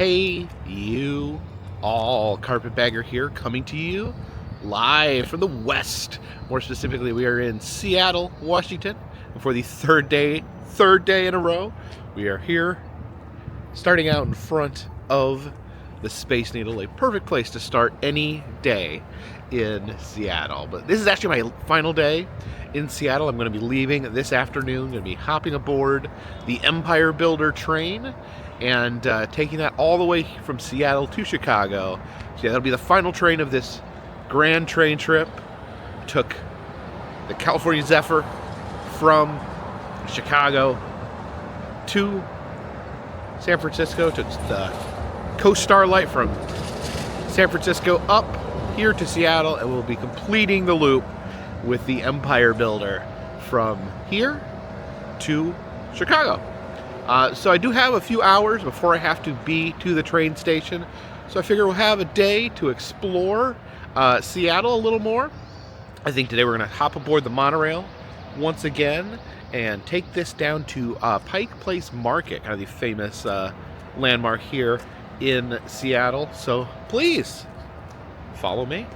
Hey, you all, Carpetbagger here, coming to you live from the West. More specifically, we are in Seattle, Washington. And for the third day in a row, we are here, starting out in front of the Space Needle, a perfect place to start any day in Seattle. But this is actually my final day in Seattle. I'm going to be leaving this afternoon. I'm going to be hopping aboard the Empire Builder train and taking that all the way from Seattle to Chicago. So yeah, that'll be the final train of this grand train trip. Took the California Zephyr from Chicago to San Francisco. Took the Coast Starlight from San Francisco up here to Seattle, and we'll be completing the loop with the Empire Builder from here to Chicago. So I do have a few hours before I have to be to the train station. So I figure we'll have a day to explore Seattle a little more. I think today we're going to hop aboard the monorail once again and take this down to Pike Place Market, kind of the famous landmark here in Seattle. So please follow me.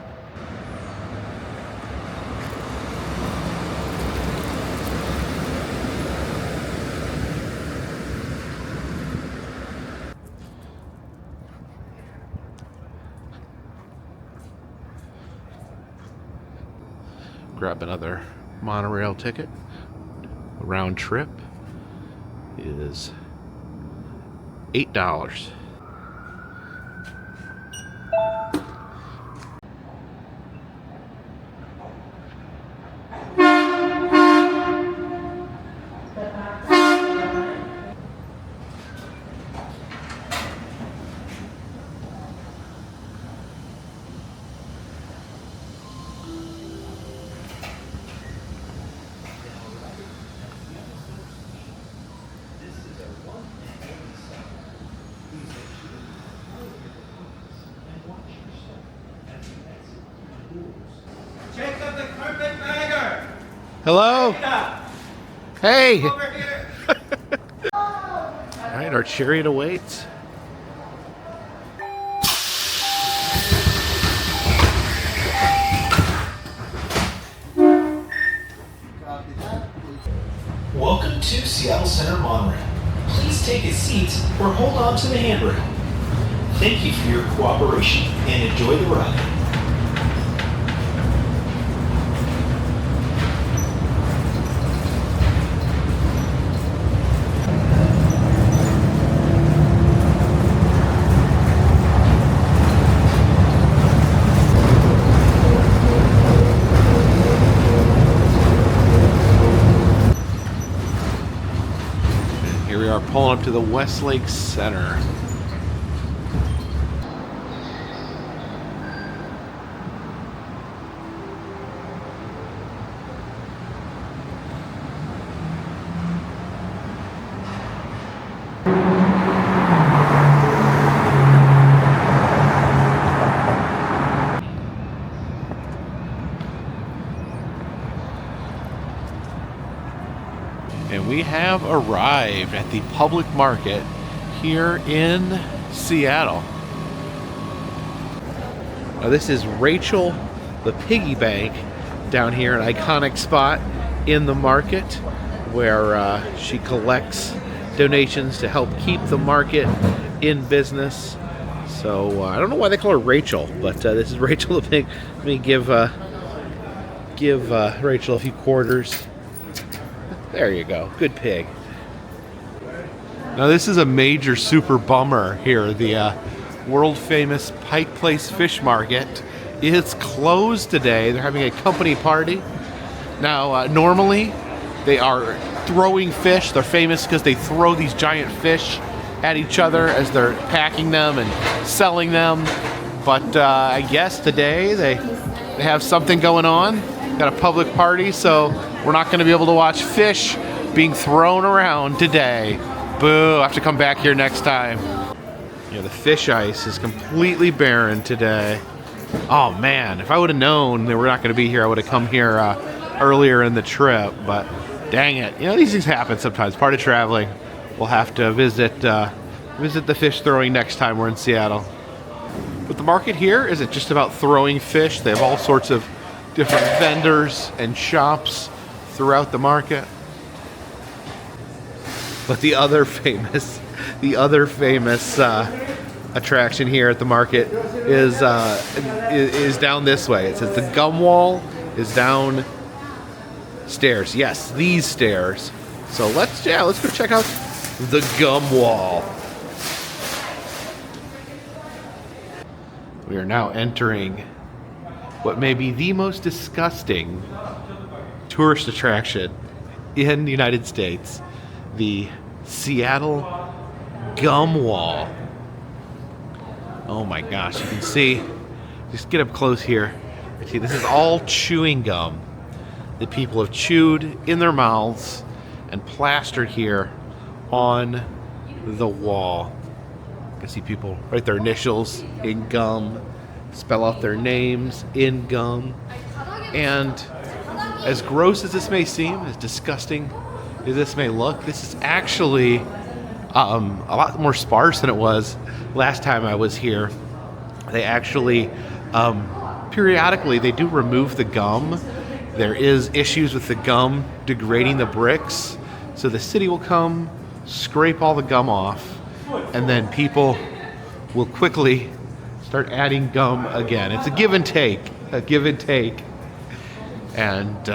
Grab another monorail ticket. A round trip is $8. Check up the Carpetbagger! Hello. Hey. Over here! All right, our chariot awaits. Welcome to Seattle Center Monorail. Please take a seat or hold on to the handrail. Thank you for your cooperation and enjoy the ride. Here we are pulling up to the Westlake Center. And we have arrived at the public market here in Seattle. Now this is Rachel the Piggy Bank down here, an iconic spot in the market where she collects donations to help keep the market in business. So I don't know why they call her Rachel, but this is Rachel the Pig. Let me give Rachel a few quarters. There you go. Good pig. Now this is a major super bummer here. The world famous Pike Place Fish Market is closed today. They're having a company party. Now normally they are throwing fish. They're famous because they throw these giant fish at each other as they're packing them and selling them. But I guess today they have something going on. Got a public party, so we're not going to be able to watch fish being thrown around today. Boo, I have to come back here next time. Yeah, the fish ice is completely barren today. Oh man, if I would have known they were not going to be here, I would have come here earlier in the trip, but dang it. You know, these things happen sometimes. Part of traveling. We'll have to visit visit the fish throwing next time we're in Seattle. But the market here isn't just about throwing fish. They have all sorts of different vendors and shops throughout the market. But the other famous attraction here at the market is down this way. It says the gum wall is downstairs. Yes, these stairs. So let's go check out the gum wall. We are now entering what may be the most disgusting tourist attraction in the United States, the Seattle Gum Wall. Oh my gosh, you can see, just get up close here. See, this is all chewing gum that people have chewed in their mouths and plastered here on the wall. You can see people write their initials in gum, spell out their names in gum. And as gross as this may seem, as disgusting as this may look, this is actually a lot more sparse than it was last time I was here. They actually, periodically, they do remove the gum. There is issues with the gum degrading the bricks, so the city will come, scrape all the gum off, and then people will quickly start adding gum again. It's a give and take, And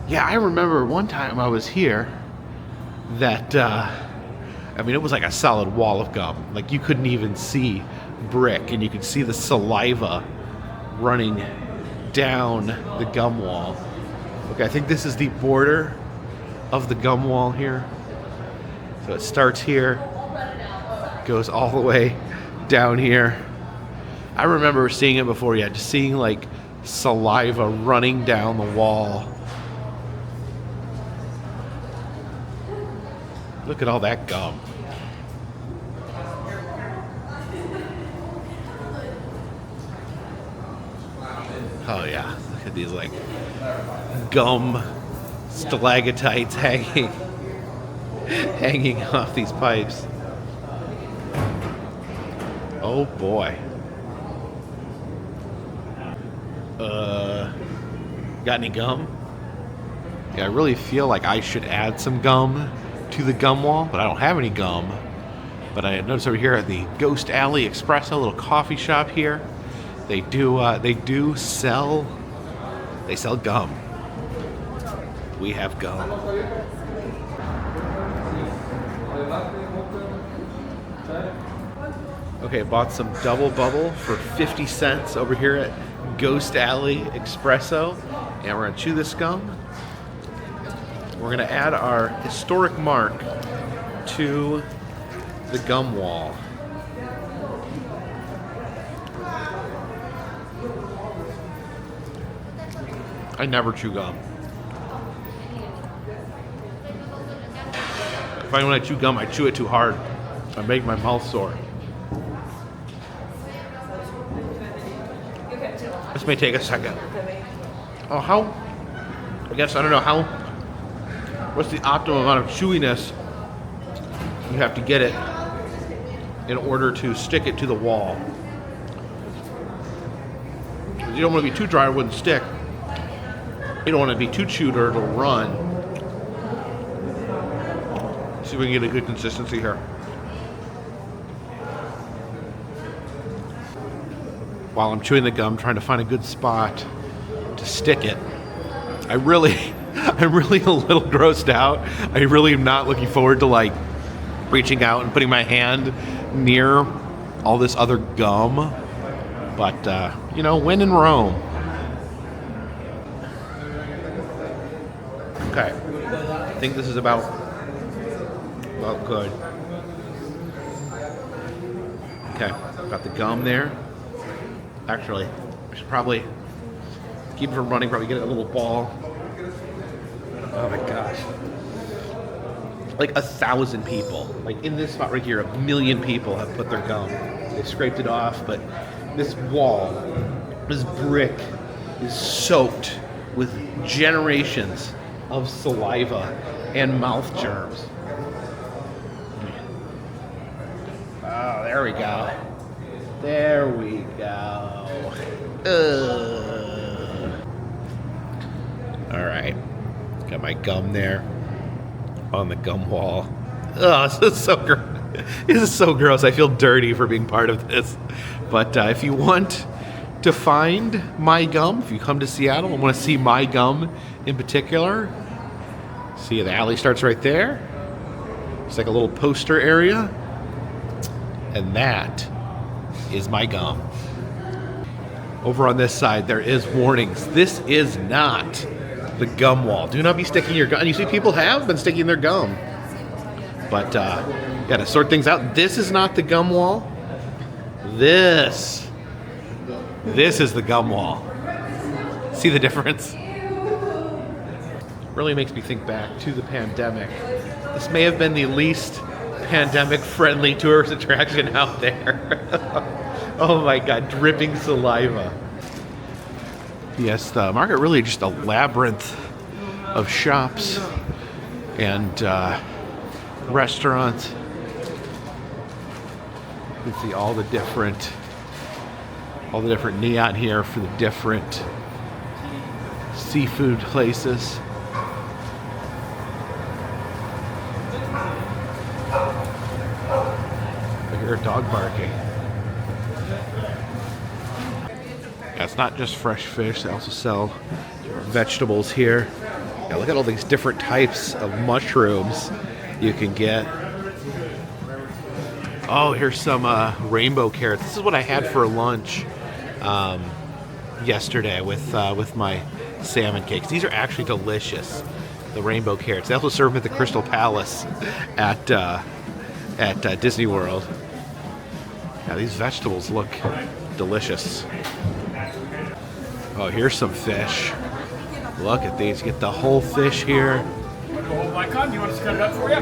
yeah, I remember one time I was here that, I mean, it was like a solid wall of gum. Like, you couldn't even see brick, and you could see the saliva running down the gum wall. Okay, I think this is the border of the gum wall here. So it starts here, goes all the way down here. I remember seeing it before, yeah, just seeing like saliva running down the wall. Look at all that gum. Oh yeah, look at these like gum stalactites hanging off these pipes. Oh boy. Got any gum? Yeah, I really feel like I should add some gum to the gum wall, but I don't have any gum. But I noticed over here at the Ghost Alley Espresso, little coffee shop here, they sell gum. We have gum. Okay, bought some Double Bubble for 50 cents over here at Ghost Alley Espresso, and we're gonna chew this gum. We're gonna add our historic mark to the gum wall. I never chew gum. I find when I chew gum, I chew it too hard. I make my mouth sore. This may take a second. Oh, I don't know what's the optimum amount of chewiness you have to get it in order to stick it to the wall. You don't want to be too dry, it wouldn't stick. You don't want to be too chewed or it'll run. See if we can get a good consistency here. While I'm chewing the gum, trying to find a good spot to stick it. I'm really a little grossed out. I really am not looking forward to like reaching out and putting my hand near all this other gum. But, when in Rome. Okay, I think this is about good. Okay, got the gum there. Actually, I should probably keep it from running, probably get a little ball. Oh my gosh. Like 1,000 people. Like in this spot right here, 1 million people have put their gum. They scraped it off, but this wall, this brick is soaked with generations of saliva and mouth germs. Oh, there we go. There we go. All right. Got my gum there on the gum wall. Oh, this is so gross. This is so gross. I feel dirty for being part of this. But if you want to find my gum, if you come to Seattle and want to see my gum in particular, see the alley starts right there. It's like a little poster area. And that is my gum. Over on this side, there is warnings. This is not the gum wall. Do not be sticking your gum. And you see people have been sticking their gum. But yeah, to sort things out, this is not the gum wall. This is the gum wall. See the difference? Really makes me think back to the pandemic. This may have been the least pandemic-friendly tourist attraction out there. Oh my God, dripping saliva. Yes, the market really just a labyrinth of shops and restaurants. You can see all the different neon here for the different seafood places. I hear a dog barking. Yeah, it's not just fresh fish. They also sell vegetables here. Yeah, look at all these different types of mushrooms you can get. Oh, here's some rainbow carrots. This is what I had for lunch yesterday with my salmon cakes. These are actually delicious. The rainbow carrots. They also serve them at the Crystal Palace at Disney World. Now these vegetables look delicious. Oh, here's some fish. Look at these. You get the whole fish here. You want us to cut it up for you?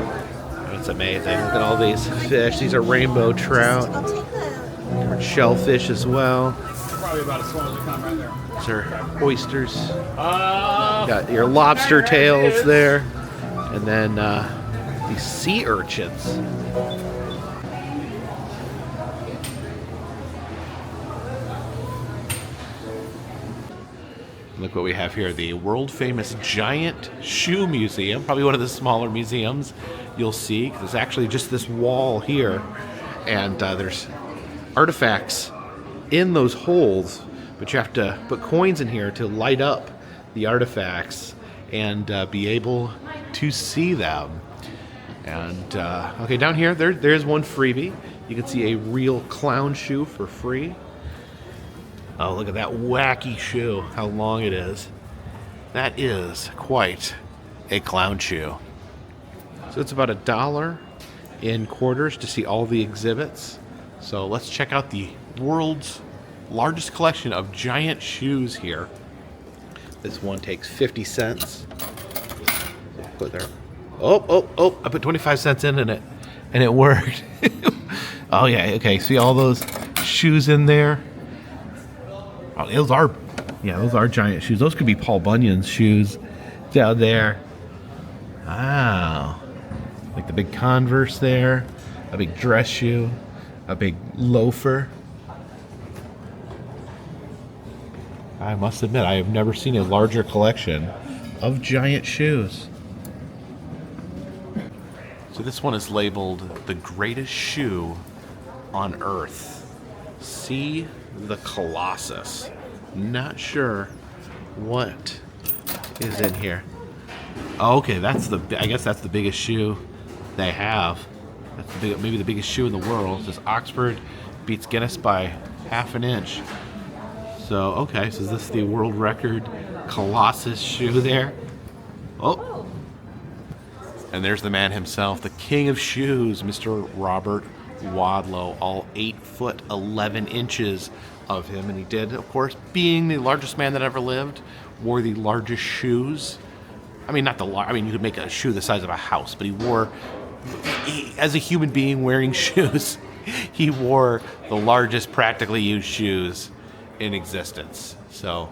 That's amazing. Look at all these fish. These are rainbow trout. Different shellfish as well. Probably about as small as they come right there. These are oysters. Got your lobster tails there. And then these sea urchins. Look what we have here, the world-famous giant shoe museum, probably one of the smaller museums you'll see. There's actually just this wall here, and there's artifacts in those holes, but you have to put coins in here to light up the artifacts and be able to see them. And okay, down here, there's one freebie. You can see a real clown shoe for free. Oh, look at that wacky shoe, how long it is. That is quite a clown shoe. So it's about $1 in quarters to see all the exhibits. So let's check out the world's largest collection of giant shoes here. This one takes 50 cents. Put there. Oh, I put 25 cents in it, and it worked. Oh yeah, okay, see all those shoes in there? Oh, those are giant shoes. Those could be Paul Bunyan's shoes down there. Wow. Like the big Converse there, a big dress shoe, a big loafer. I must admit, I have never seen a larger collection of giant shoes. So this one is labeled the greatest shoe on earth. See the Colossus. Not sure what is in here. Oh, okay, I guess that's the biggest shoe they have. That's maybe the biggest shoe in the world. This Oxford beats Guinness by ½ an inch. So, okay, so is this the world record Colossus shoe there? Oh. And there's the man himself, the king of shoes, Mr. Robert Wadlow, all 8'11" of him, and he did, of course, being the largest man that ever lived, wore the largest shoes. I mean, you could make a shoe the size of a house, but as a human being wearing shoes, he wore the largest practically used shoes in existence. So,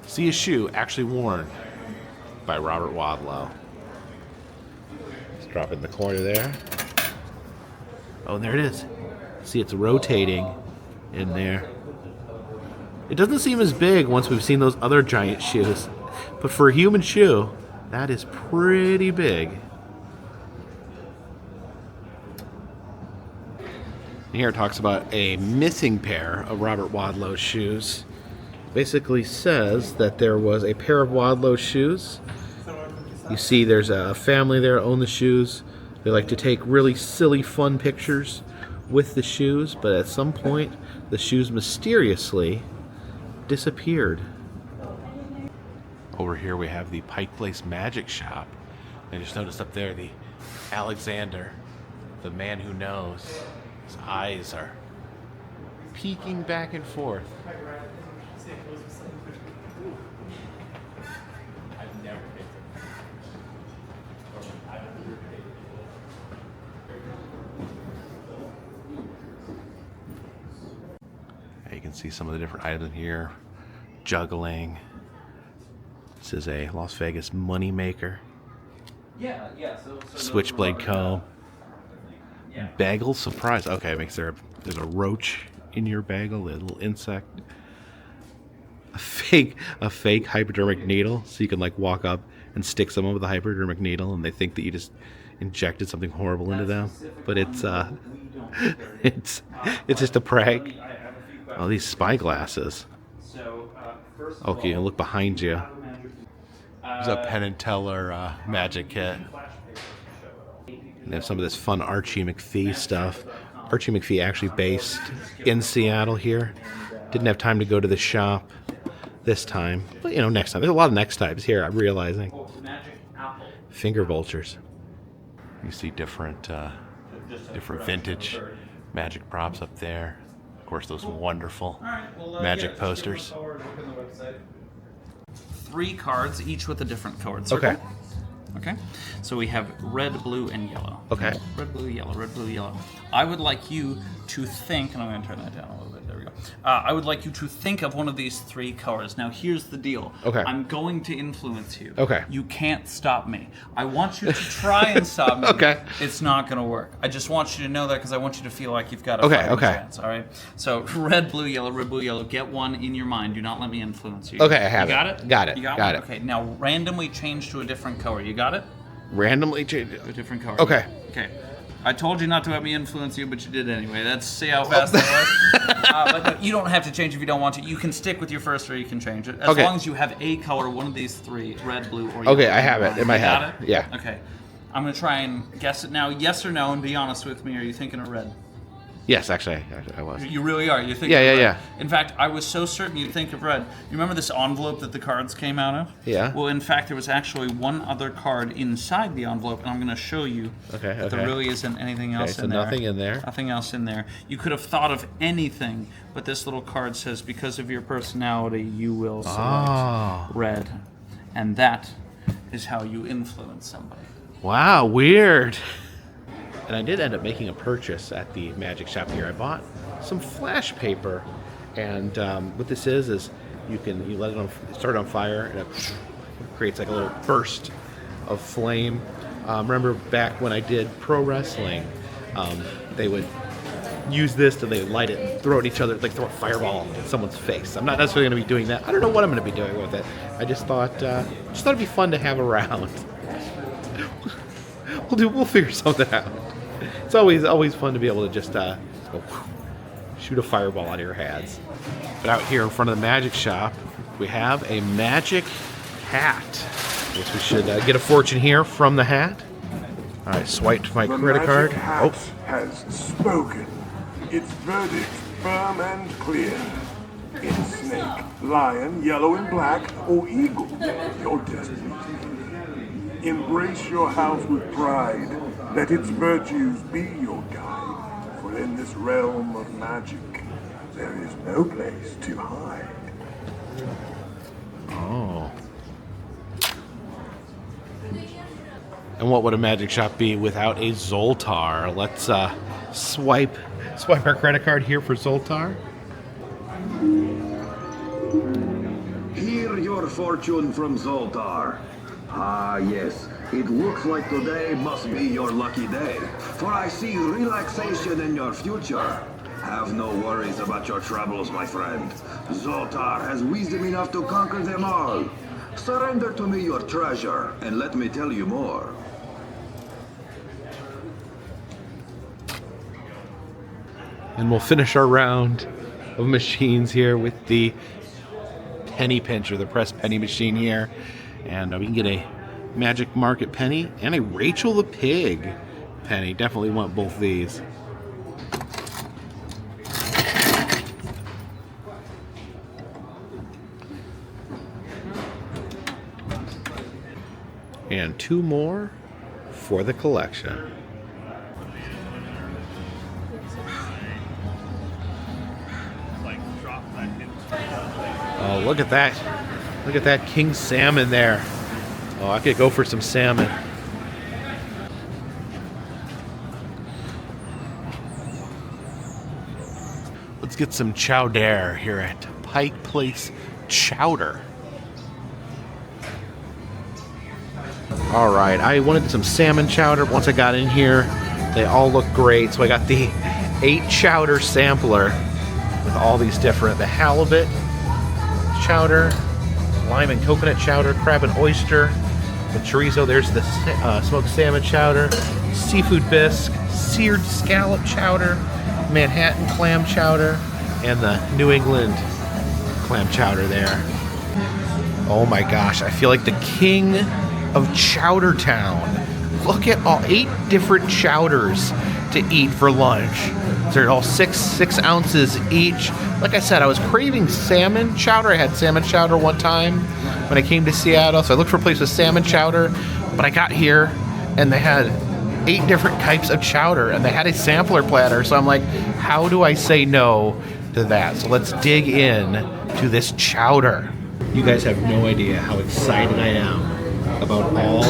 see a shoe actually worn by Robert Wadlow. Let's drop it in the corner there. Oh, and there it is. See, it's rotating in there. It doesn't seem as big once we've seen those other giant shoes, but for a human shoe, that is pretty big. Here it talks about a missing pair of Robert Wadlow's shoes. Basically says that there was a pair of Wadlow's shoes. You see there's a family there that own the shoes. They like to take really silly, fun pictures with the shoes, but at some point the shoes mysteriously disappeared. Over here we have the Pike Place Magic Shop. I just noticed up there the Alexander, the man who knows. His eyes are peeking back and forth. You can see some of the different items in here. Juggling. This is a Las Vegas money maker. Switchblade comb. Bagel surprise. Okay, there's a roach in your bagel, a little insect. A fake hypodermic needle, so you can like walk up and stick someone with a hypodermic needle, and they think that you just injected something horrible into them. But it's just a prank. Oh, these spy glasses. Okay, look behind you. There's a Penn and Teller magic kit. And they have some of this fun Archie McPhee stuff. Archie McPhee actually based in Seattle here. Didn't have time to go to the shop this time. But, next time. There's a lot of next times here, I'm realizing. Finger vultures. You see different vintage magic props up there. Of course, those wonderful magic posters. 3 cards, each with a different colored circle. Okay. Okay, so we have red, blue, and yellow. Okay. Red, blue, yellow, red, blue, yellow. I would like you to think, and I'm going to turn that down a little bit. There we go. I would like you to think of one of these 3 colors. Now, here's the deal. Okay. I'm going to influence you. Okay. You can't stop me. I want you to try and stop me. Okay. It's not going to work. I just want you to know that because I want you to feel like you've got a Okay, fighting okay. chance. All right. So red, blue, yellow. Get one in your mind. Do not let me influence you. Okay, I have you got it. it. Got it. You got Got one? it. Okay. Now randomly change to a different color. You got it? Randomly change it. A different color. Okay. Okay. I told you not to let me influence you, but you did anyway. Let's see how fast that was. But no, you don't have to change if you don't want to. You can stick with your first, or you can change it. As long as you have a color, one of these 3, red, blue, or yellow. Okay, I have it in my head. Got it? Yeah. Okay. I'm going to try and guess it now. Yes or no, and be honest with me. Are you thinking of red? Yes, actually, I was. You really are. You're thinking Yeah, of yeah, red. yeah. In fact, I was so certain you'd think of red. You remember this envelope that the cards came out of? Yeah. Well, in fact, there was actually one other card inside the envelope, and I'm going to show you that there really isn't anything else in there. Nothing in there. Nothing else in there. You could have thought of anything, but this little card says, because of your personality, you will select red. And that is how you influence somebody. Wow, weird. And I did end up making a purchase at the magic shop here. I bought some flash paper, and what this is you let it start on fire, and it creates like a little burst of flame. Remember back when I did pro wrestling, they would use this and they would light it and throw it at each other, like throw a fireball in someone's face. I'm not necessarily going to be doing that. I don't know what I'm going to be doing with it. I just thought it'd be fun to have around. We'll figure something out. It's always fun to be able to just go shoot a fireball out of your hands. But out here in front of the magic shop, we have a magic hat. I guess we should get a fortune here from the hat. All right, swiped my credit card. Hat has spoken. Its verdict firm and clear. It's snake, lion, yellow and black, or eagle. Your destiny. Embrace your house with pride. Let its virtues be your guide. For in this realm of magic, there is no place to hide. Oh. And what would a magic shop be without a Zoltar? Let's swipe our credit card here for Zoltar. Hear your fortune from Zoltar. Ah, yes. It looks like today must be your lucky day, for I see relaxation in your future. Have no worries about your troubles, my friend. Zoltar has wisdom enough to conquer them all. Surrender to me your treasure, and let me tell you more. And we'll finish our round of machines here with the penny pincher, the press penny machine here. And we can get a Magic Market penny and a Rachel the Pig penny. Definitely want both these. And 2 more for the collection. Oh, look at that. Look at that king salmon there. Oh, I could go for some salmon. Let's get some chowder here at Pike Place Chowder. All right, I wanted some salmon chowder. Once I got in here, they all look great. So I got the 8 chowder sampler with all these different, the halibut chowder, lime and coconut chowder, crab and oyster, the chorizo. There's the smoked salmon chowder, seafood bisque, seared scallop chowder, Manhattan clam chowder, and the New England clam chowder there. Oh my gosh, I feel like the king of Chowdertown. Look at all 8 different chowders to eat for lunch. They're all 6 ounces each. Like I said, I was craving salmon chowder. I had salmon chowder one time when I came to Seattle, so I looked for a place with salmon chowder, but I got here and they had 8 different types of chowder and they had a sampler platter, so I'm like, how do I say no to that? So let's dig in to this chowder. You guys have no idea how excited I am about all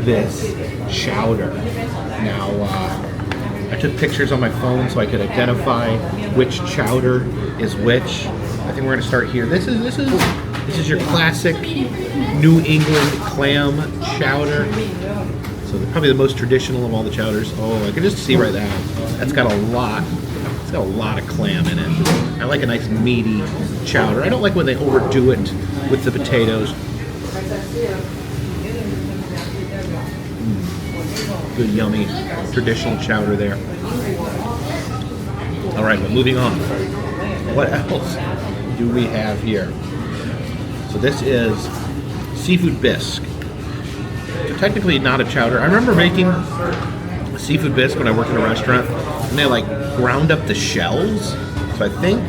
this chowder. Now, I took pictures on my phone so I could identify which chowder is which. I think we're gonna start here. This is your classic New England clam chowder. So probably the most traditional of all the chowders. Oh, I can just see right now. That's got a lot. It's got a lot of clam in it. I like a nice meaty chowder. I don't like when they overdo it with the potatoes. Good, yummy, traditional chowder there. All right, but moving on. What else do we have here? So this is seafood bisque. So technically not a chowder. I remember making seafood bisque when I worked in a restaurant, and they like ground up the shells. So I think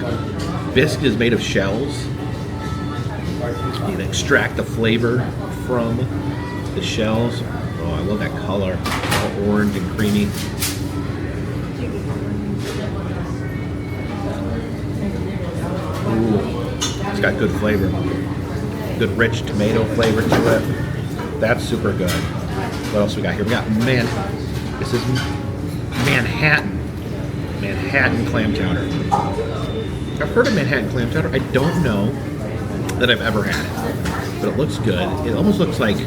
bisque is made of shells. You can extract the flavor from the shells. Oh, I love that color. All orange and creamy. Ooh, it's got good flavor. Good rich tomato flavor to it. That's super good. What else we got here? We got this is Manhattan clam chowder. I've heard of Manhattan clam chowder. I don't know that I've ever had it, but it looks good. It almost looks like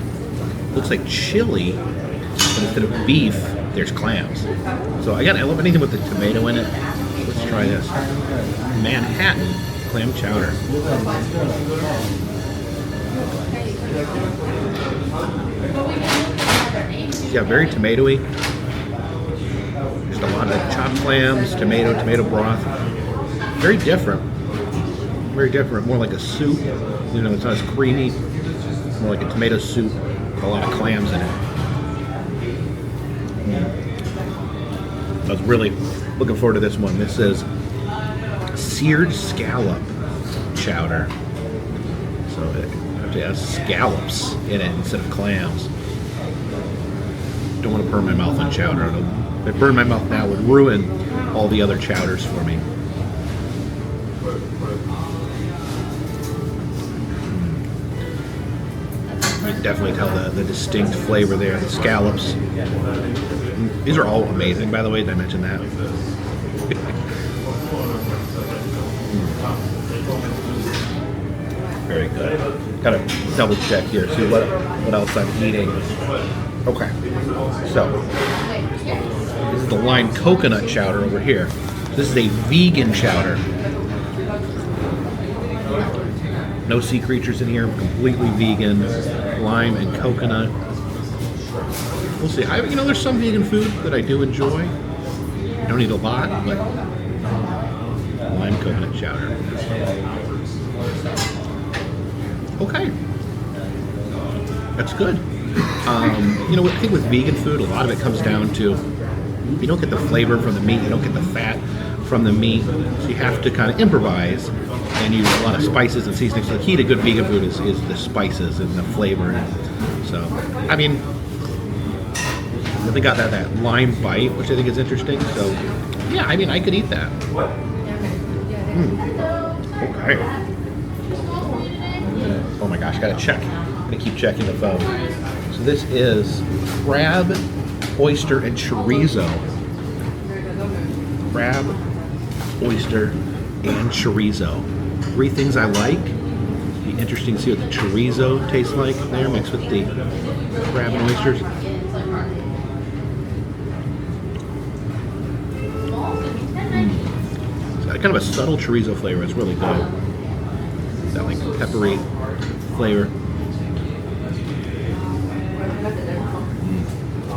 chili, but instead of beef, there's clams. So again, I love anything with the tomato in it. Let's try this. Manhattan clam chowder. Yeah, very tomatoey. Just a lot of chopped clams, tomato broth. Very different. Very different. More like a soup. You know, it's not as creamy. More like a tomato soup with a lot of clams in it. I was really looking forward to this one. This is seared scallop chowder. So it actually has scallops in it instead of clams. Don't want to burn my mouth on chowder. If I burn my mouth now, it would ruin all the other chowders for me. You can definitely tell the distinct flavor there, the scallops. These are all amazing, by the way. Did I mention that? Very good. Gotta double check here, see what else I'm eating. Okay, so this is the lime coconut chowder over here. This is a vegan chowder. No sea creatures in here, completely vegan. Lime and coconut. We'll see. You know, there's some vegan food that I do enjoy. I don't eat a lot, but lime coconut chowder. Okay. That's good. You know, I think with vegan food, a lot of it comes down to you don't get the flavor from the meat, you don't get the fat from the meat, so you have to kind of improvise and use a lot of spices and seasonings. So the key to good vegan food is the spices and the flavor. So, I mean, they got that lime bite, which I think is interesting. So, yeah, I mean, I could eat that. Okay. Oh my gosh, gotta check. I'm gonna keep checking the phone. So this is crab, oyster, and chorizo. Crab, oyster, and chorizo. Three things I like. Be interesting to see what the chorizo tastes like there mixed with the crab and oysters. It's got kind of a subtle chorizo flavor. It's really good. That like peppery flavor.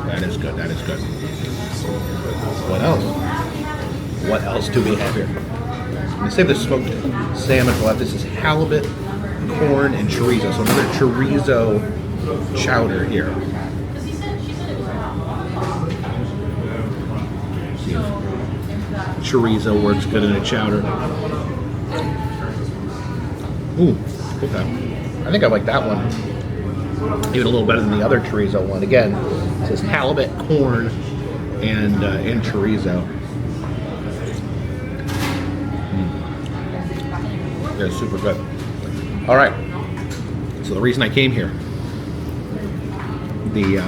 That is good. That is good. What else? What else do we have here? I'm gonna save the smoked salmon for left. This is halibut, corn, and chorizo. So another chorizo chowder here. See if chorizo works good in a chowder. Ooh, okay. I think I like that one even a little better than the other chorizo one. Again, it says halibut, corn, and chorizo. They're super good. All right. So the reason I came here, the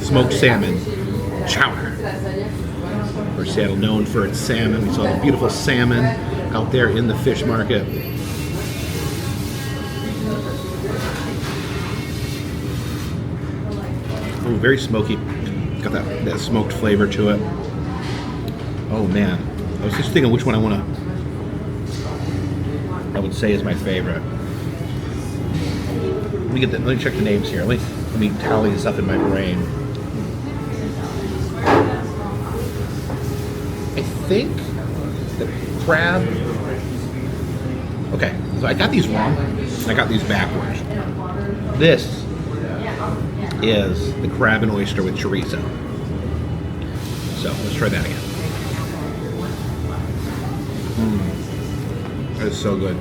smoked salmon chowder. For Seattle, known for its salmon. We saw the beautiful salmon out there in the fish market. Oh, very smoky. It's got that smoked flavor to it. Oh man, I was just thinking which one I would say is my favorite. Let me check the names here. Let me tally this up in my brain. I think the crab. Okay, so I got these wrong. I got these backwards. This is the crab and oyster with chorizo. So let's try that again. That is so good.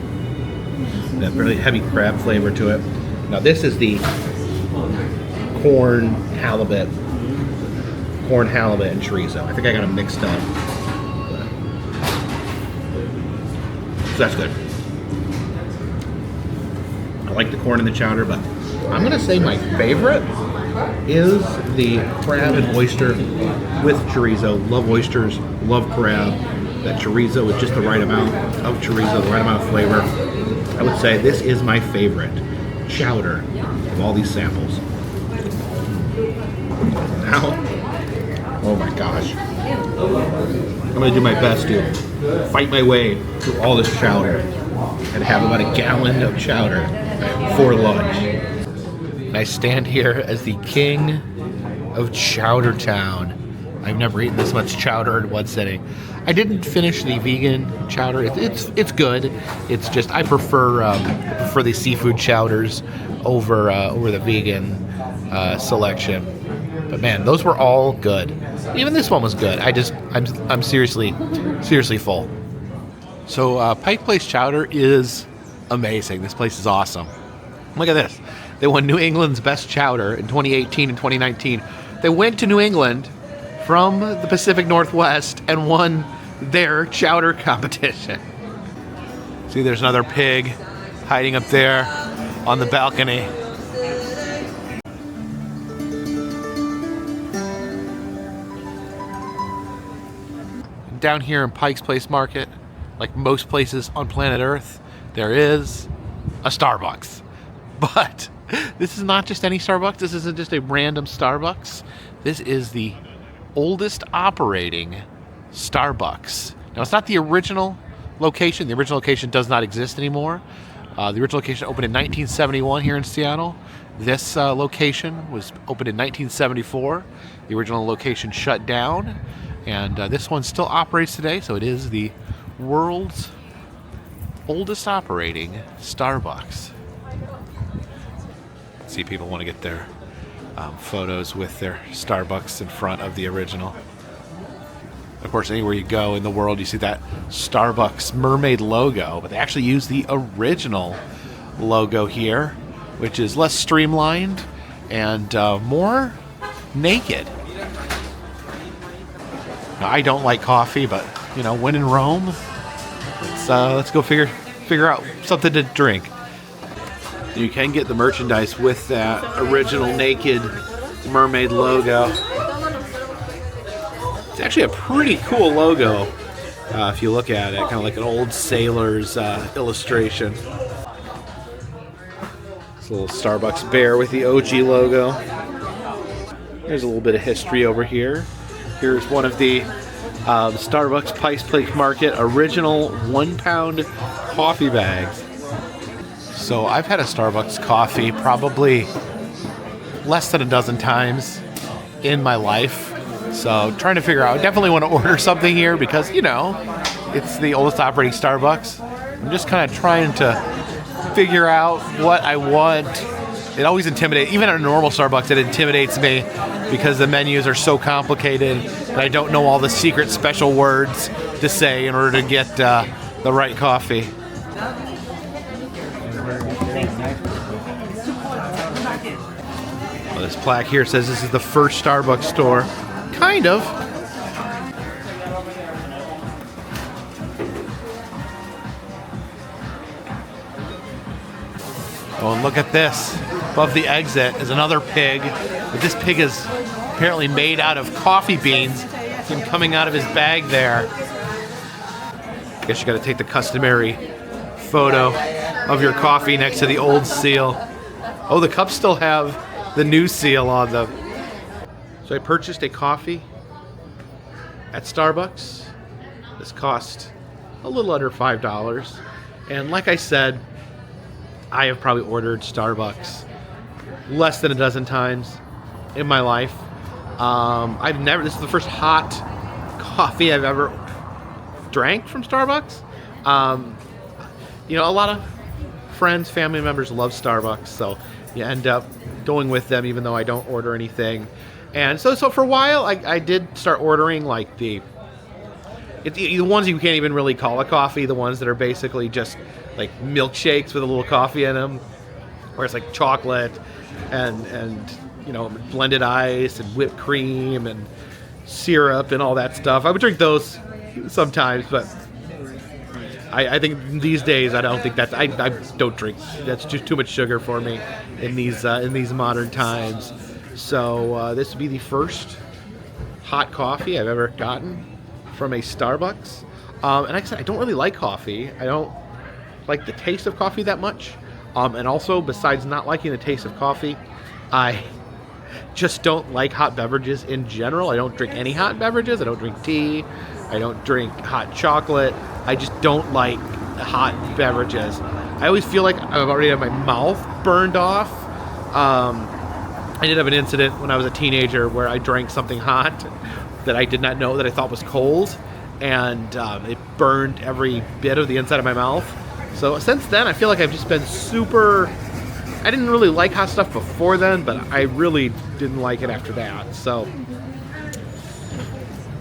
That really heavy crab flavor to it. Now this is the corn halibut and chorizo. I think I got them mixed up. So that's good. I like the corn in the chowder, but I'm gonna say my favorite is the crab and oyster with chorizo. Love oysters, love crab. That chorizo with just the right amount of chorizo, the right amount of flavor. I would say this is my favorite chowder of all these samples. Now, oh my gosh. I'm gonna do my best to fight my way through all this chowder and have about a gallon of chowder for lunch. And I stand here as the king of Chowder Town. I've never eaten this much chowder in one sitting. I didn't finish the vegan chowder. It's good. It's just I prefer the seafood chowders over the vegan selection. But man, those were all good. Even this one was good. I'm seriously full. So Pike Place Chowder is amazing. This place is awesome. Look at this. They won New England's Best Chowder in 2018 and 2019. They went to New England from the Pacific Northwest and won their chowder competition. See, there's another pig hiding up there on the balcony. Down here in Pike's Place Market, like most places on planet Earth, there is a Starbucks. But this is not just any Starbucks. This isn't just a random Starbucks. This is the oldest operating Starbucks. Now, it's not the original location. The original location does not exist anymore. The original location opened in 1971 here in Seattle. This location was opened in 1974. The original location shut down, and this one still operates today, so it is the world's oldest operating Starbucks. See, people want to get their photos with their Starbucks in front of the original. Of course, anywhere you go in the world, you see that Starbucks mermaid logo, but they actually use the original logo here, which is less streamlined and more naked. Now, I don't like coffee, but you know, when in Rome, let's go figure out something to drink. You can get the merchandise with that original naked mermaid logo. It's actually a pretty cool logo if you look at it, kind of like an old sailor's illustration. It's a little Starbucks bear with the OG logo. There's a little bit of history over here. Here's one of the Starbucks Pike Market original 1 pound coffee bags. So I've had a Starbucks coffee probably less than a dozen times in my life. So trying to figure out, I definitely want to order something here because, you know, it's the oldest operating Starbucks. I'm just kind of trying to figure out what I want. It always intimidates, even at a normal Starbucks, it intimidates me because the menus are so complicated and I don't know all the secret special words to say in order to get the right coffee. Well, this plaque here says this is the first Starbucks store. Kind of. Oh, and look at this. Above the exit is another pig. But this pig is apparently made out of coffee beans. Him coming out of his bag there. I guess you got to take the customary photo of your coffee next to the old seal. Oh, the cups still have the new seal on them. So I purchased a coffee at Starbucks. This cost a little under $5. And like I said, I have probably ordered Starbucks less than a dozen times in my life. This is the first hot coffee I've ever drank from Starbucks. You know, a lot of friends, family members love Starbucks, so you end up going with them even though I don't order anything. And so for a while, I did start ordering like the ones you can't even really call a coffee, the ones that are basically just like milkshakes with a little coffee in them, where it's like chocolate and you know, blended ice and whipped cream and syrup and all that stuff. I would drink those sometimes, but I think these days I don't think that's I don't drink. That's just too much sugar for me in these modern times. So this would be the first hot coffee I've ever gotten from a Starbucks. And like I said, I don't really like coffee. I don't like the taste of coffee that much. And also, besides not liking the taste of coffee, I just don't like hot beverages in general. I don't drink any hot beverages. I don't drink tea. I don't drink hot chocolate. I just don't like hot beverages. I always feel like I've already had my mouth burned off. I did have an incident when I was a teenager where I drank something hot that I did not know that I thought was cold, and it burned every bit of the inside of my mouth. So since then, I feel like I've just been super... I didn't really like hot stuff before then, but I really didn't like it after that. So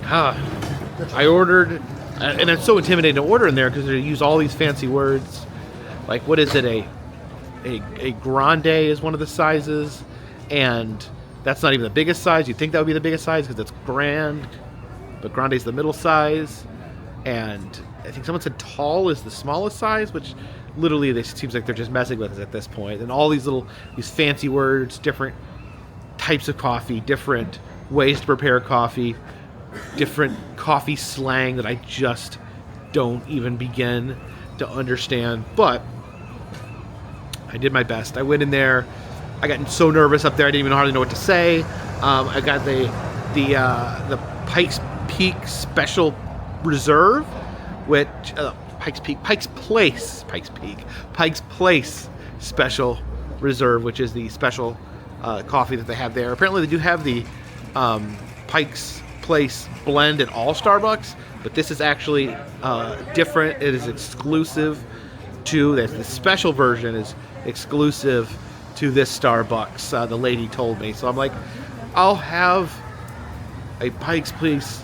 I ordered, and it's so intimidating to order in there because they use all these fancy words. Like, what is it? A grande is one of the sizes, and that's not even the biggest size. You'd think that would be the biggest size because it's grand, but grande is the middle size. And I think someone said tall is the smallest size, which literally it seems like they're just messing with us at this point. And all these fancy words, different types of coffee, different ways to prepare coffee, different coffee slang that I just don't even begin to understand. But I did my best. I went in there. I got so nervous up there I didn't even hardly know what to say. I got the Pike's Peak Special Reserve, which Pikes Place Special Reserve, which is the special coffee that they have there. Apparently, they do have the Pike's Place blend at all Starbucks, but this is actually different. It is exclusive to this. The special version is exclusive to this Starbucks. The lady told me, so I'm like, I'll have a Pike's Place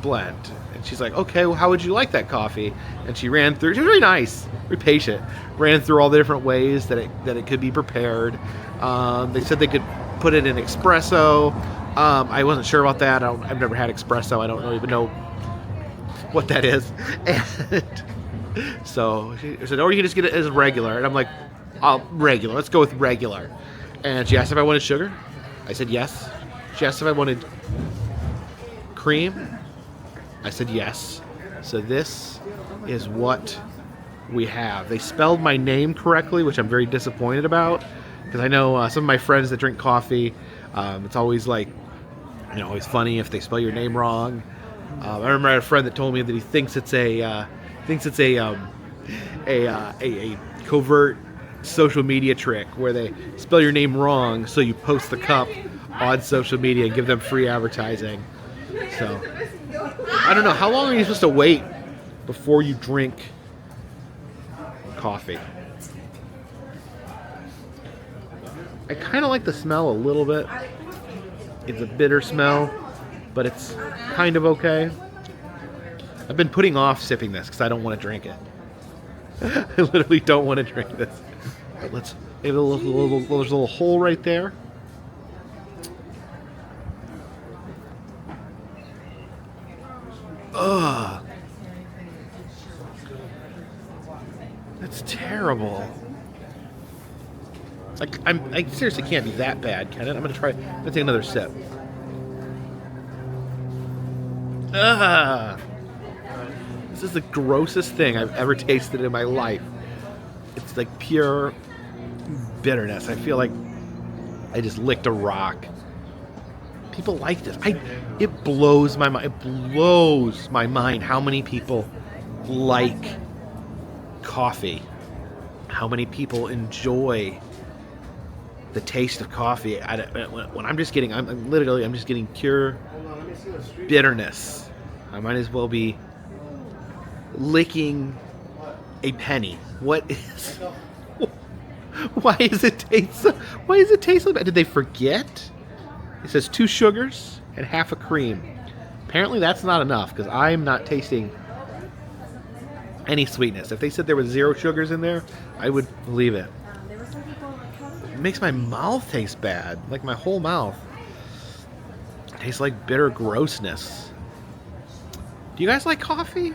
blend. And she's like, okay, well, how would you like that coffee? And she ran through. She was very nice, very patient. Ran through all the different ways that it could be prepared. They said they could put it in espresso. I wasn't sure about that. I've never had espresso. I don't even know what that is. And so she said, or you can just get it as regular. And I'm like, regular. Let's go with regular. And she asked if I wanted sugar. I said yes. She asked if I wanted cream. I said yes. So this is what we have. They spelled my name correctly, which I'm very disappointed about, because I know some of my friends that drink coffee, it's always like, always funny if they spell your name wrong. I remember I had a friend that told me that he thinks it's a covert social media trick where they spell your name wrong so you post the cup on social media and give them free advertising. So I don't know, how long are you supposed to wait before you drink coffee? I kind of like the smell a little bit. It's a bitter smell, but it's kind of okay. I've been putting off sipping this because I don't want to drink it. I literally don't want to drink this. But let's give it there's a little hole right there. Ugh. That's terrible. Like, I seriously can't be that bad, can it? I'm gonna take another sip. Ugh. This is the grossest thing I've ever tasted in my life. It's like pure bitterness. I feel like I just licked a rock. People like this. It blows my mind. It blows my mind how many people like coffee. How many people enjoy the taste of coffee. When I'm just getting, I'm just getting pure bitterness. I might as well be licking a penny. What is? Why does it taste so bad? Did they forget? It says 2 sugars and half a cream. Apparently that's not enough because I'm not tasting any sweetness. If they said there was 0 sugars in there, I would believe it. It makes my mouth taste bad. Like my whole mouth. It tastes like bitter grossness. Do you guys like coffee?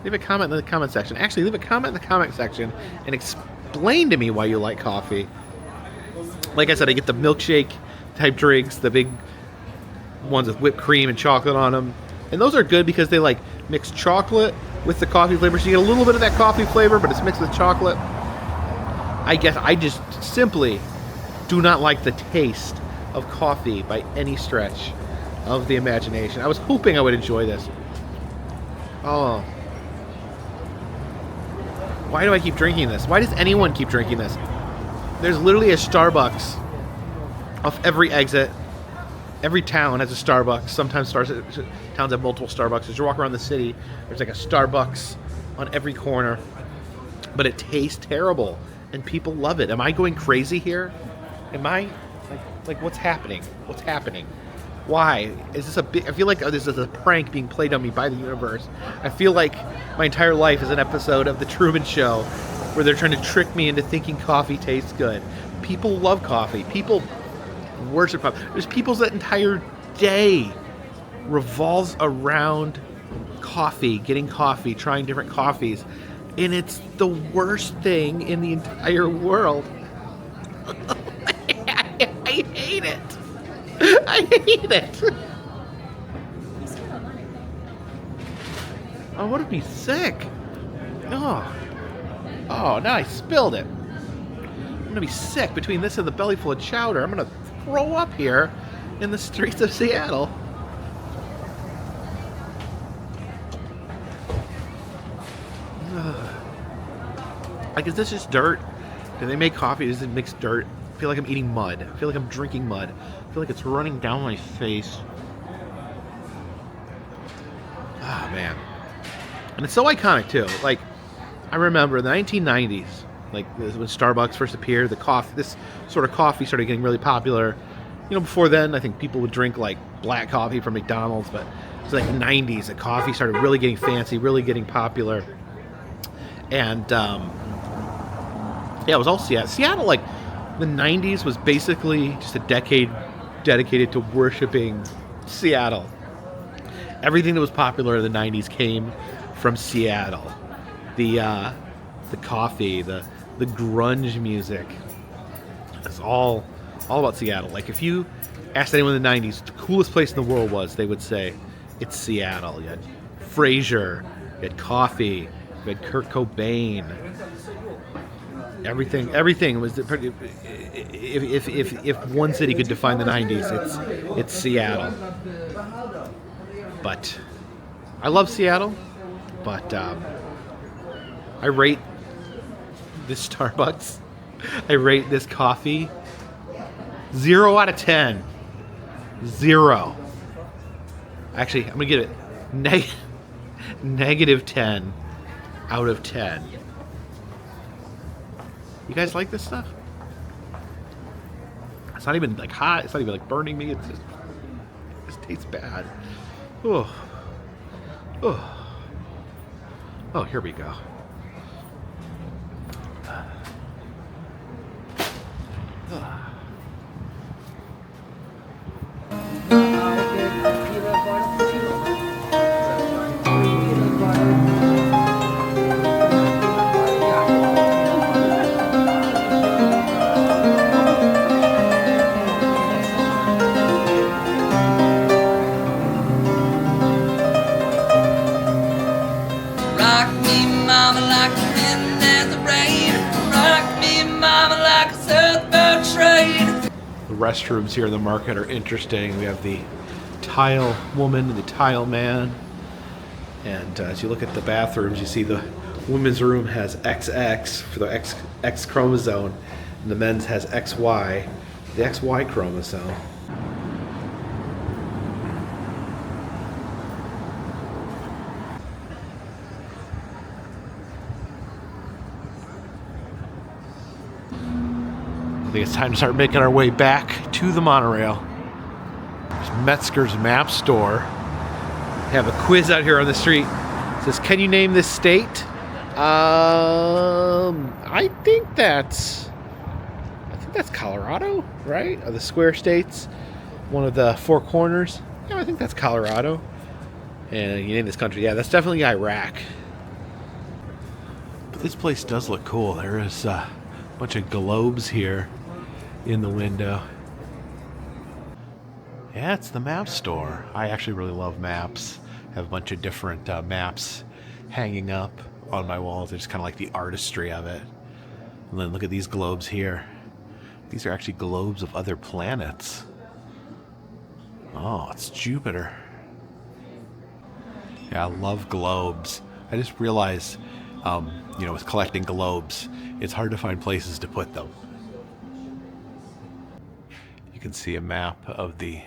Leave a comment in the comment section. Actually, leave a comment in the comment section and explain to me why you like coffee. Like I said, I get the milkshake type drinks, the big ones with whipped cream and chocolate on them. And those are good because they like mix chocolate with the coffee flavor. So you get a little bit of that coffee flavor, but it's mixed with chocolate. I guess I just simply do not like the taste of coffee by any stretch of the imagination. I was hoping I would enjoy this. Oh. Why do I keep drinking this? Why does anyone keep drinking this? There's literally a Starbucks off every exit. Every town has a Starbucks. Sometimes towns have multiple Starbucks. As you walk around the city, there's like a Starbucks on every corner. But it tastes terrible, and people love it. Am I going crazy here? Am I like what's happening? What's happening? Why is this I feel like this is a prank being played on me by the universe. I feel like my entire life is an episode of The Truman Show where they're trying to trick me into thinking coffee tastes good. People love coffee. People worship coffee. There's people's that entire day revolves around coffee, getting coffee, trying different coffees. And it's the worst thing in the entire world. I hate it. I hate it. I want to be sick. Oh, now I spilled it. I'm going to be sick between this and the belly full of chowder. I'm going to throw up here in the streets of Seattle. Like, is this just dirt? Do they make coffee? Does it mix dirt? I feel like I'm eating mud. I feel like I'm drinking mud. I feel like it's running down my face. Ah, man. And it's so iconic, too. Like, I remember in the 1990s, like, when Starbucks first appeared, this sort of coffee started getting really popular. You know, before then, I think people would drink, like, black coffee from McDonald's, but it was like the 90s that coffee started really getting fancy, really getting popular. And, yeah, it was all Seattle. Seattle, like, the 90s was basically just a decade dedicated to worshiping Seattle. Everything that was popular in the 90s came from Seattle. The coffee, the grunge music. It's all about Seattle. Like, if you asked anyone in the 90s what the coolest place in the world was, they would say it's Seattle. You had Frasier, you had coffee, you had Kurt Cobain. Everything was. If one city could define the 90s, it's Seattle. But I love Seattle. But I rate this Starbucks. I rate this coffee 0 out of 10. 0. Actually, I'm gonna give it negative 10 out of 10. You guys like this stuff? It's not even like hot. It's not even like burning me. It just tastes bad. Oh. Oh, here we go. Restrooms here in the market are interesting. We have the tile woman and the tile man, and as you look at the bathrooms, you see the women's room has XX for the X chromosome, and the men's has XY, the XY chromosome. I think it's time to start making our way back to the monorail. There's Metzger's Map Store. They have a quiz out here on the street. It says, "Can you name this state?" I think that's Colorado, right? Of the square states, one of the four corners. Yeah, I think that's Colorado. And you name this country. Yeah, that's definitely Iraq. But this place does look cool. There is a bunch of globes here in the window. Yeah, it's the map store. I actually really love maps. I have a bunch of different maps hanging up on my walls. I just kind of like the artistry of it. And then look at these globes here. These are actually globes of other planets. Oh, it's Jupiter. Yeah, I love globes. I just realized, with collecting globes, it's hard to find places to put them. You can see a map of the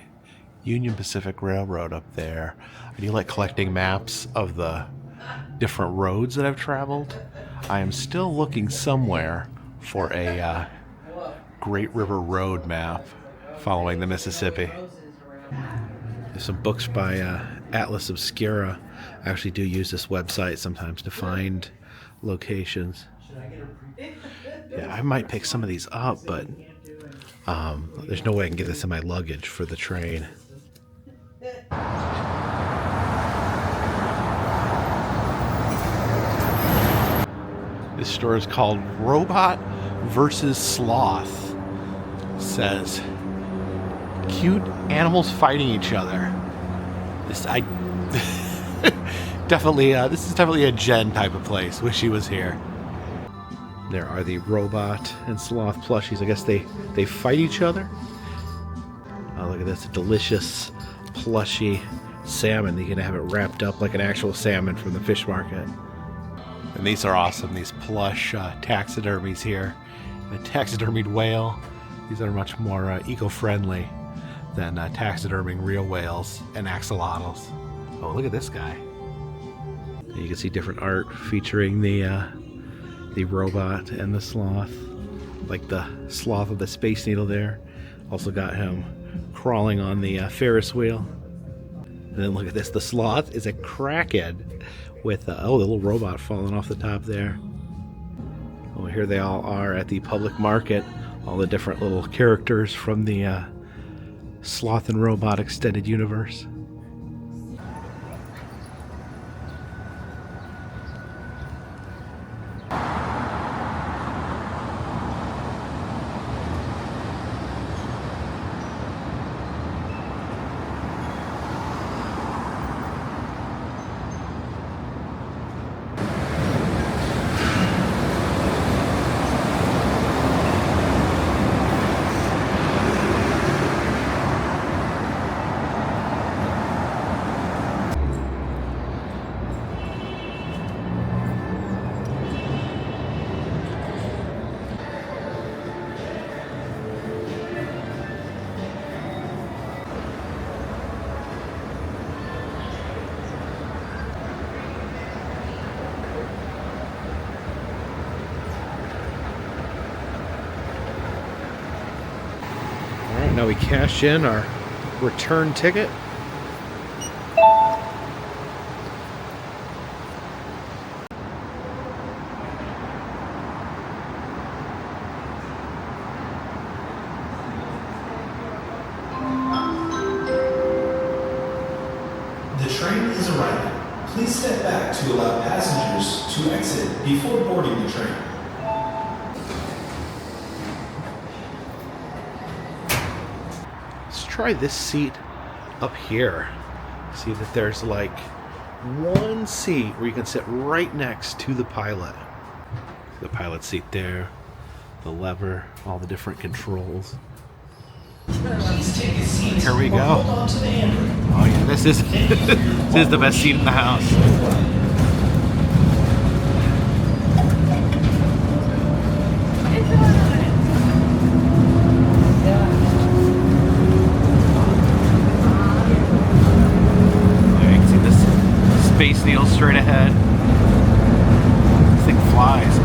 Union Pacific Railroad up there. I do like collecting maps of the different roads that I've traveled. I am still looking somewhere for a Great River Road map following the Mississippi. There's some books by Atlas Obscura. I actually do use this website sometimes to find locations. Yeah, I might pick some of these up, but there's no way I can get this in my luggage for the train. This store is called Robot versus Sloth. It says cute animals fighting each other. This is definitely a Jen type of place. Wish she was here. There are the robot and sloth plushies. I guess they fight each other. Oh, look at this, a delicious plushy salmon. You can have it wrapped up like an actual salmon from the fish market. And these are awesome, these plush taxidermies here. The taxidermied whale. These are much more eco-friendly than taxiderming real whales and axolotls. Oh, look at this guy. And you can see different art featuring the robot and the sloth. Like the sloth with the Space Needle there. Also got him crawling on the Ferris wheel. And then look at this. The sloth is a crackhead with, oh, the little robot falling off the top there. Oh, here they all are at the public market. All the different little characters from the Sloth and Robot Extended Universe. Now we cash in our return ticket. The train is arriving. Please step back to allow passengers to exit before boarding the train. Let's try this seat up here. See that there's like one seat where you can sit right next to the pilot. The pilot seat there, the lever, all the different controls. Please take a seat. Here we or go. Hold on to the handrail. Oh yeah, this is this is the best seat in the house. Space Needle straight ahead. This thing flies.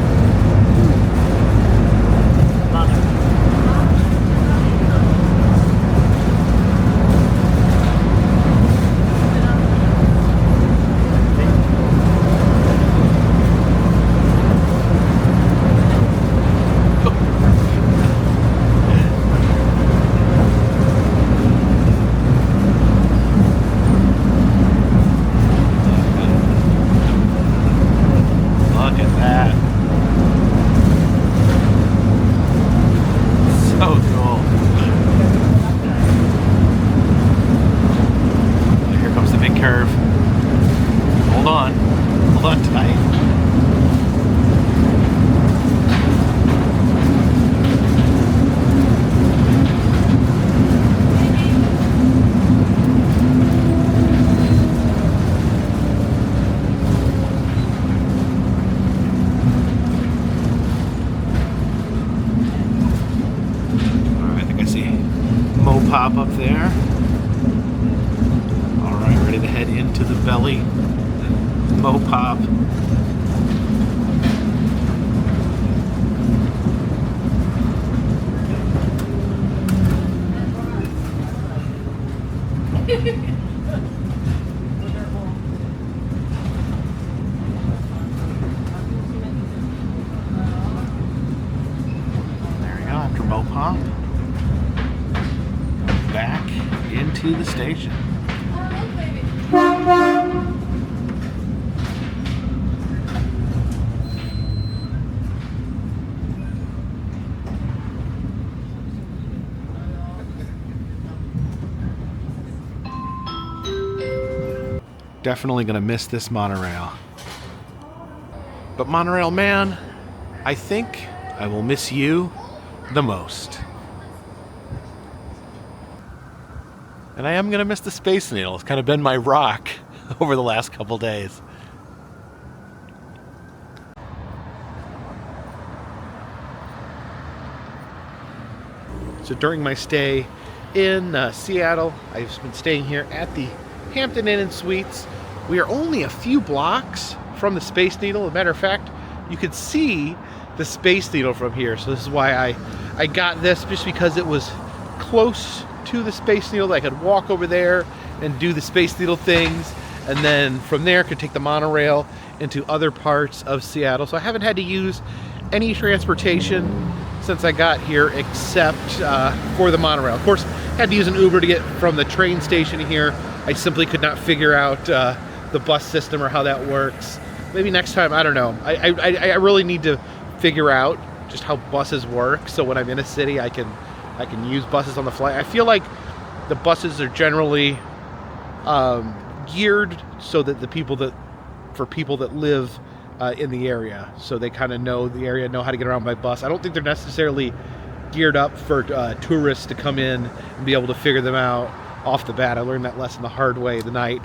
Pop up there. All right, ready to head into the belly. Mopop. There we go, after Mopop. Back into the station. Definitely gonna miss this monorail. But Monorail Man, I think I will miss you the most. And I am going to miss the Space Needle. It's kind of been my rock over the last couple days. So during my stay in Seattle, I've been staying here at the Hampton Inn and Suites. We are only a few blocks from the Space Needle. As a matter of fact, you could see the Space Needle from here. So this is why I got this, just because it was close to the Space Needle. I could walk over there and do the Space Needle things, and then from there could take the monorail into other parts of Seattle. So I haven't had to use any transportation since I got here, except for the monorail. Of course, I had to use an Uber to get from the train station here. I simply could not figure out the bus system or how that works. Maybe next time, I don't know. I really need to figure out just how buses work, so when I'm in a city I can use buses on the fly. I feel like the buses are generally geared so that for people that live in the area, so they kind of know the area, know how to get around by bus. I don't think they're necessarily geared up for tourists to come in and be able to figure them out off the bat. I learned that lesson the hard way the night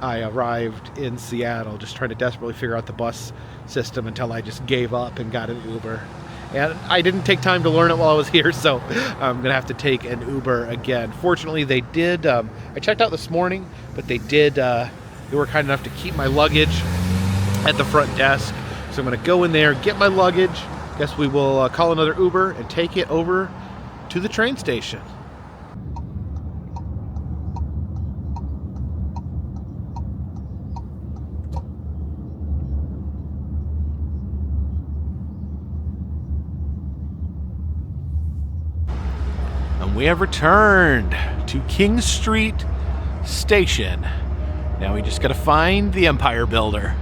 I arrived in Seattle, just trying to desperately figure out the bus system until I just gave up and got an Uber. And I didn't take time to learn it while I was here, so I'm gonna have to take an Uber again. Fortunately, they did, I checked out this morning, but they were kind enough to keep my luggage at the front desk. So I'm gonna go in there, get my luggage. Guess we will call another Uber and take it over to the train station. We have returned to King Street Station. Now we just gotta find the Empire Builder.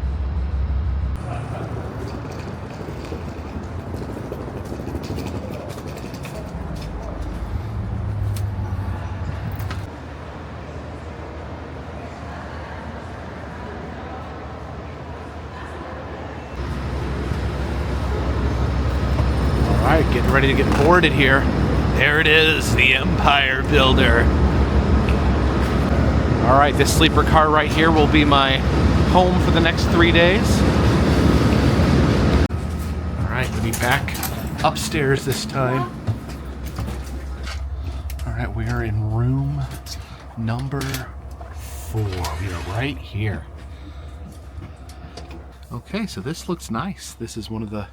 All right, getting ready to get boarded here. There it is, the Empire Builder. All right, this sleeper car right here will be my home for the next 3 days. All right, we'll be back upstairs this time. All right, we are in room number 4. We are right here. Okay, so this looks nice. This is one of the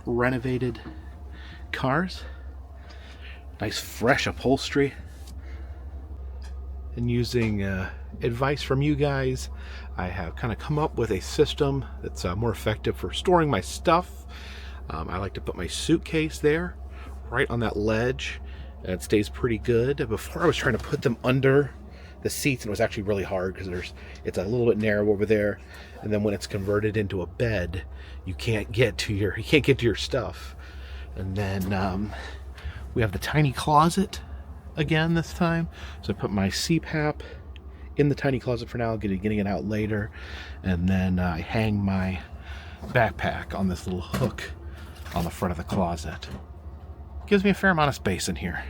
renovated cars. Nice fresh upholstery. And using advice from you guys, I have kind of come up with a system that's more effective for storing my stuff. I like to put my suitcase there, right on that ledge, and it stays pretty good. Before I was trying to put them under the seats, and it was actually really hard because it's a little bit narrow over there, and then when it's converted into a bed, you can't get to your stuff. And then we have the tiny closet again this time. So I put my CPAP in the tiny closet for now, getting it out later. And then I hang my backpack on this little hook on the front of the closet. Gives me a fair amount of space in here.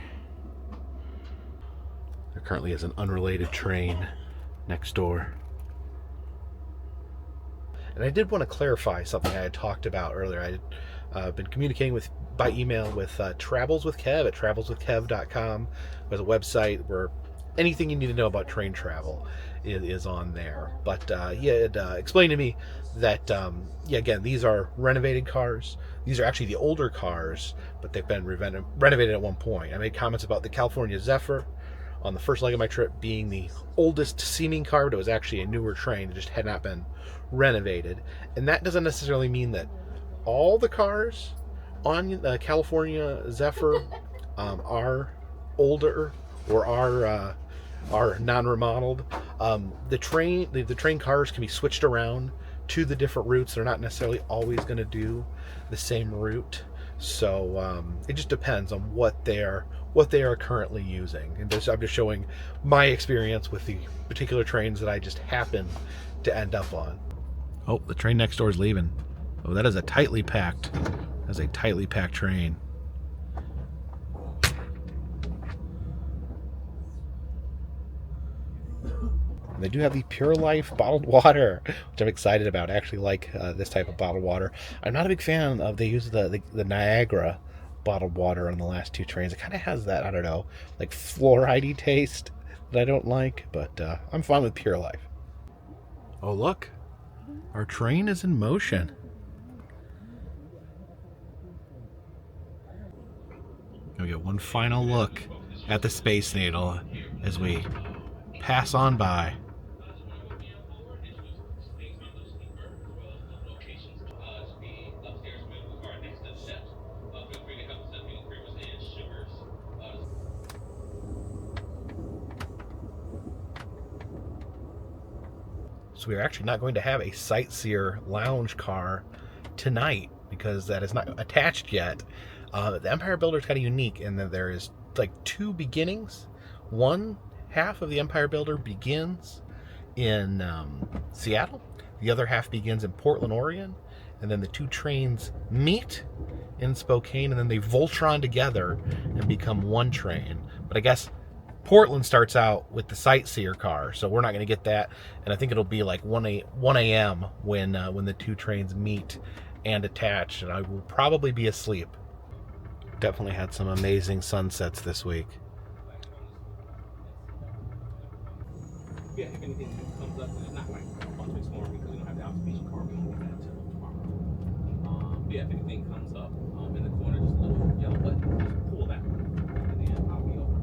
There currently is an unrelated train next door. And I did want to clarify something I had talked about earlier. I've been communicating by email with Travels with Kev at travelswithkev.com. There's a website where anything you need to know about train travel is on there. But he had explained to me that, again, these are renovated cars. These are actually the older cars, but they've been renovated at one point. I made comments about the California Zephyr on the first leg of my trip being the oldest seeming car, but it was actually a newer train. It just had not been renovated. And that doesn't necessarily mean that all the cars on the California Zephyr are older or are non-remodeled. The train cars can be switched around to the different routes. They're not necessarily always going to do the same route, so it just depends on what they are currently using. And I'm just showing my experience with the particular trains that I just happen to end up on. Oh, the train next door is leaving. Oh, that is a tightly packed train. And they do have the Pure Life bottled water, which I'm excited about. I actually like this type of bottled water. I'm not a big fan of, they use the Niagara bottled water on the last 2 trains. It kind of has that, I don't know, like fluoride-y taste that I don't like, but I'm fine with Pure Life. Oh, look. Our train is in motion. We get one final look at the Space Needle as we pass on by. So we're actually not going to have a Sightseer lounge car tonight because that is not attached yet. The Empire Builder is kind of unique in that there is like 2 beginnings. One half of the Empire Builder begins in Seattle. The other half begins in Portland, Oregon. And then the 2 trains meet in Spokane, and then they Voltron together and become one train. But I guess Portland starts out with the Sightseer car, so we're not going to get that. And I think it'll be like 1 a.m. when the 2 trains meet and attach, and I will probably be asleep. Definitely had some amazing sunsets this week. Yeah, if anything comes up, it's not like a bunch of tomorrow because we don't have the observation car. We won't get that until tomorrow. Yeah, if anything comes up in the corner, just a little yellow button, just pull that one, and then I'll be over.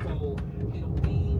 So it'll be.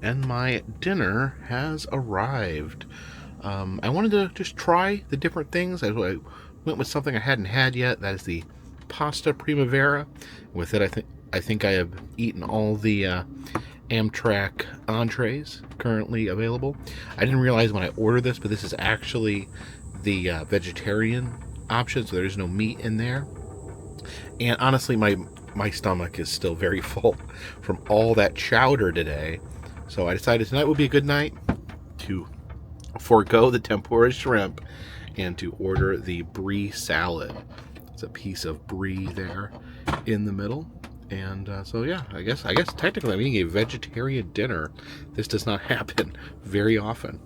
And my dinner has arrived. I wanted to just try the different things. I went with something I hadn't had yet. That is the pasta primavera. With it, I think I have eaten all the Amtrak entrees currently available. I didn't realize when I ordered this, but this is actually the vegetarian option, so there's no meat in there. And honestly, my stomach is still very full from all that chowder today. So I decided tonight would be a good night to forego the tempura shrimp and to order the brie salad. It's a piece of brie there in the middle. And so yeah, I guess technically I'm eating a vegetarian dinner. This does not happen very often.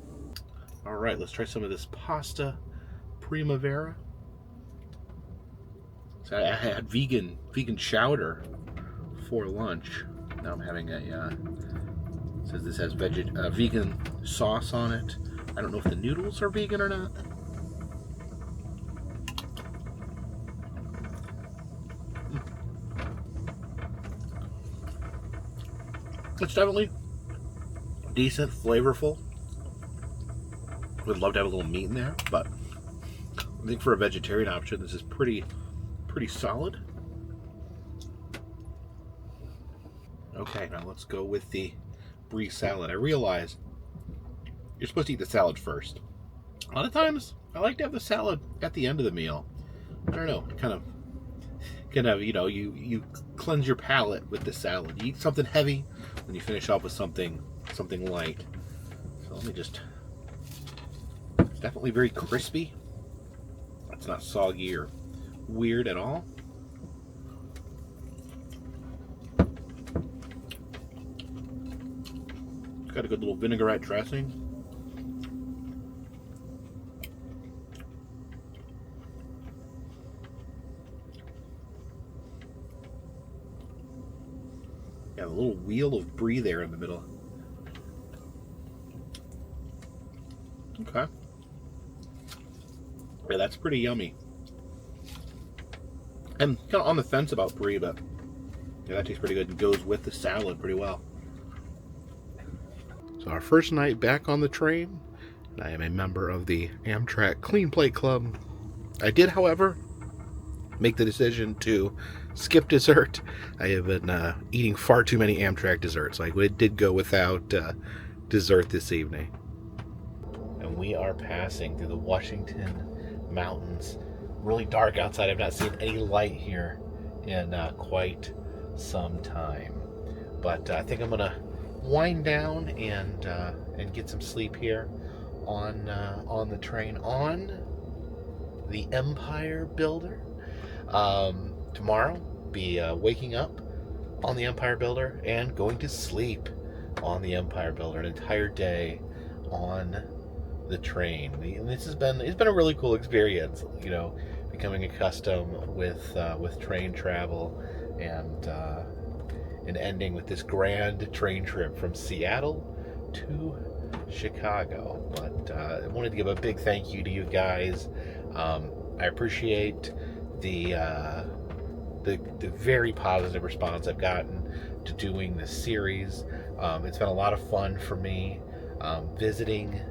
All right, let's try some of this pasta primavera. So I had vegan chowder for lunch. Now I'm having a it says this has vegan sauce on it. I don't know if the noodles are vegan or not. It's definitely decent, flavorful. Would love to have a little meat in there, but I think for a vegetarian option, this is pretty solid. Okay, now let's go with the brie salad. I realize you're supposed to eat the salad first. A lot of times, I like to have the salad at the end of the meal. I don't know, kind of, you know, you cleanse your palate with the salad. You eat something heavy, then you finish off with something light. So let me just. It's definitely very crispy. It's not soggy or weird at all. It's got a good little vinaigrette dressing. Got a little wheel of brie there in the middle. Okay. Yeah, that's pretty yummy. I'm kind of on the fence about brie, but yeah, that tastes pretty good and goes with the salad pretty well. So our first night back on the train, and I am a member of the Amtrak Clean Plate Club. I did, however, make the decision to skip dessert. I have been eating far too many Amtrak desserts. I did go without dessert this evening. And we are passing through the Washington Mountains. Really dark outside. I've not seen any light here in quite some time. But I think I'm gonna wind down and get some sleep here on the train on the Empire Builder. Tomorrow, be waking up on the Empire Builder and going to sleep on the Empire Builder, an entire day on the train. And it's been a really cool experience, you know, becoming accustomed with train travel and ending with this grand train trip from Seattle to Chicago. But I wanted to give a big thank you to you guys. I appreciate the very positive response I've gotten to doing this series. It's been a lot of fun for me visiting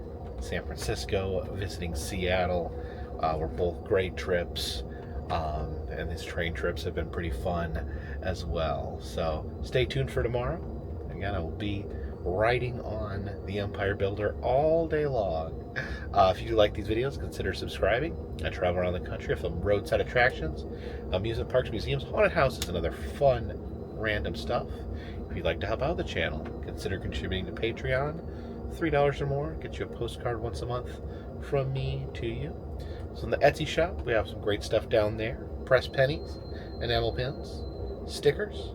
San Francisco, visiting Seattle. Were both great trips, and these train trips have been pretty fun as well. So stay tuned for tomorrow. Again, I will be riding on the Empire Builder all day long. If you do like these videos, consider subscribing. I travel around the country. I film roadside attractions, amusement parks, museums, haunted houses, and other fun, random stuff. If you'd like to help out the channel, consider contributing to Patreon. $3 or more gets you a postcard once a month from me to you. So in the Etsy shop, we have some great stuff down there. Press pennies, enamel pins, stickers,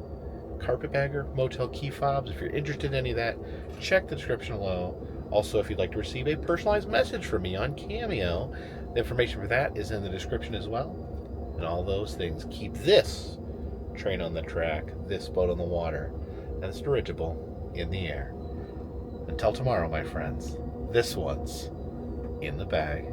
Carpetbagger, motel key fobs. If you're interested in any of that, check the description below. Also, if you'd like to receive a personalized message from me on Cameo, the information for that is in the description as well. And all those things keep this train on the track, this boat on the water, and this dirigible in the air. Until tomorrow, my friends, this one's in the bag.